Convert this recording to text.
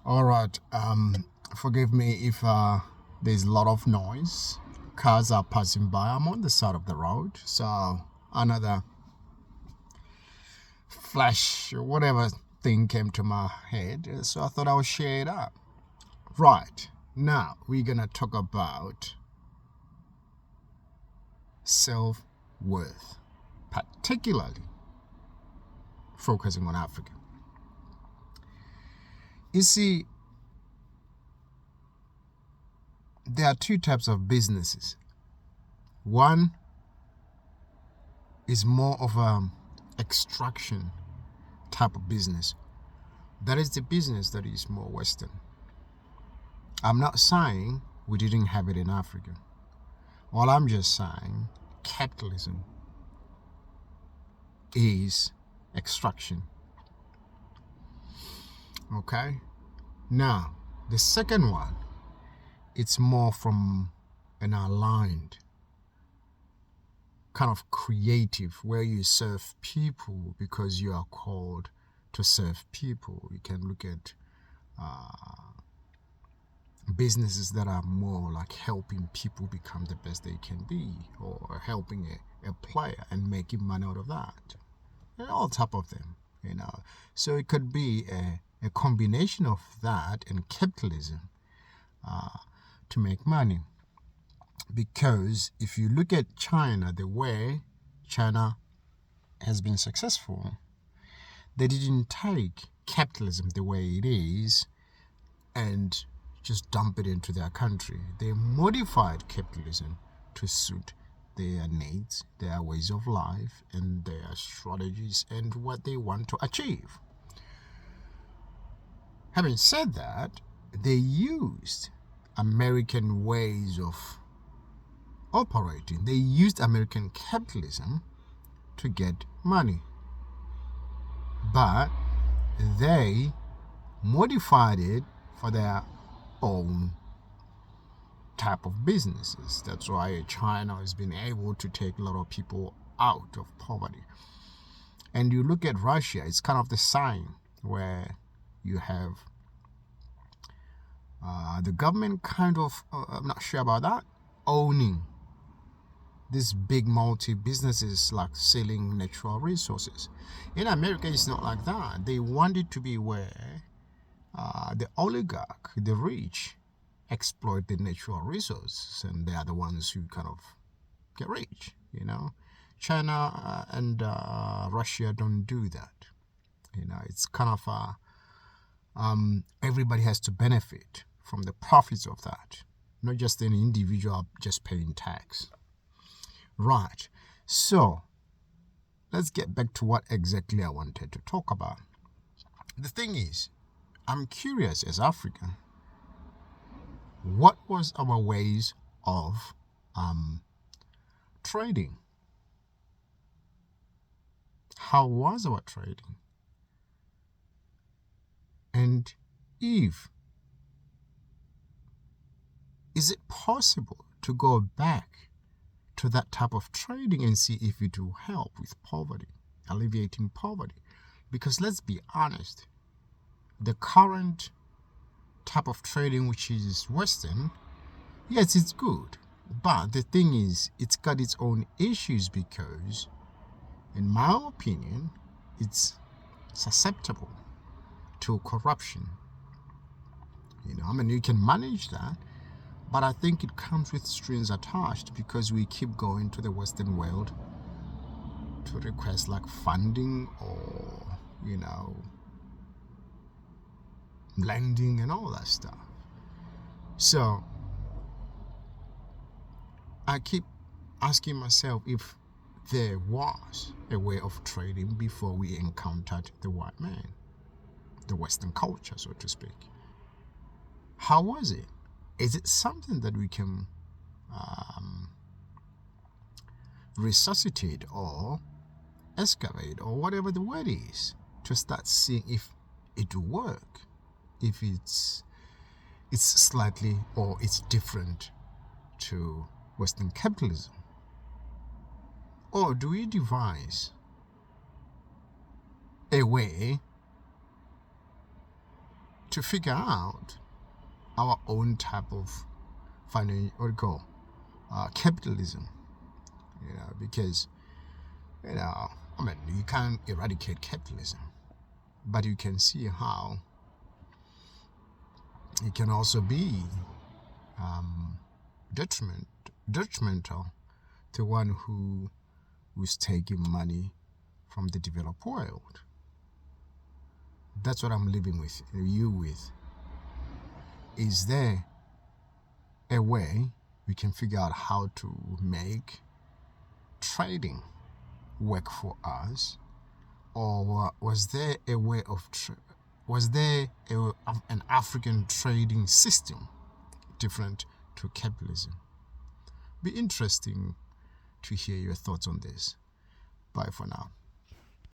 All right. Forgive me if there's a lot of noise. Cars are passing by. I'm on the side of the road, so another flash or whatever thing came to my head. So I thought I would share it up. Right. Now we're gonna talk about self-worth, particularly focusing on Africa. You see, there are two types of businesses. One is more of a extraction type of business. That is the business that is more Western. I'm not saying we didn't have it in Africa. All I'm just saying, capitalism is extraction. Okay? Now, the second one, it's more from an aligned kind of creative where you serve people because you are called to serve people. You can look at businesses that are more like helping people become the best they can be, or helping a player and making money out of that. And all type of them. So it could be a combination of that and capitalism to make money. Because if you look at China, the way China has been successful, they didn't take capitalism the way it is and just dump it into their country. They modified capitalism to suit their needs, their ways of life, and their strategies and what they want to achieve. Having said that, they used American ways of operating. They used American capitalism to get money. But they modified it for their own type of businesses. That's why China has been able to take a lot of people out of poverty. And you look at Russia, it's kind of the same, where you have the government kind of, I'm not sure about that, owning these big multi-businesses like selling natural resources. In America, it's not like that. They want it to be where the oligarch, the rich, exploit the natural resources, and they are the ones who kind of get rich. China and Russia don't do that. It's kind of everybody has to benefit from the profits of that, not just an individual just paying tax. Right. So let's get back to what exactly I wanted to talk about. The thing is, I'm curious as African, what was our ways of trading? How was our trading? And if is it possible to go back to that type of trading and see if it will help with poverty, alleviating poverty? Because let's be honest, the current type of trading, which is Western, yes, it's good. But the thing is, it's got its own issues because, in my opinion, it's susceptible to corruption. You can manage that, but I think it comes with strings attached because we keep going to the Western world to request like funding or, lending and all that stuff. So I keep asking myself if there was a way of trading before we encountered the white man, the Western culture, so to speak. How was it? Is it something that we can resuscitate or excavate or whatever the word is to start seeing if it will work, if it's slightly or it's different to Western capitalism? Or do we devise a way to figure out our own type of capitalism, because, you can't eradicate capitalism, but you can see how it can also be detrimental to one who is taking money from the developed world. That's what I'm living with you with. Is there a way we can figure out how to make trading work for us, or was there a way of an African trading system different to capitalism? Be interesting to hear your thoughts on this. Bye for now.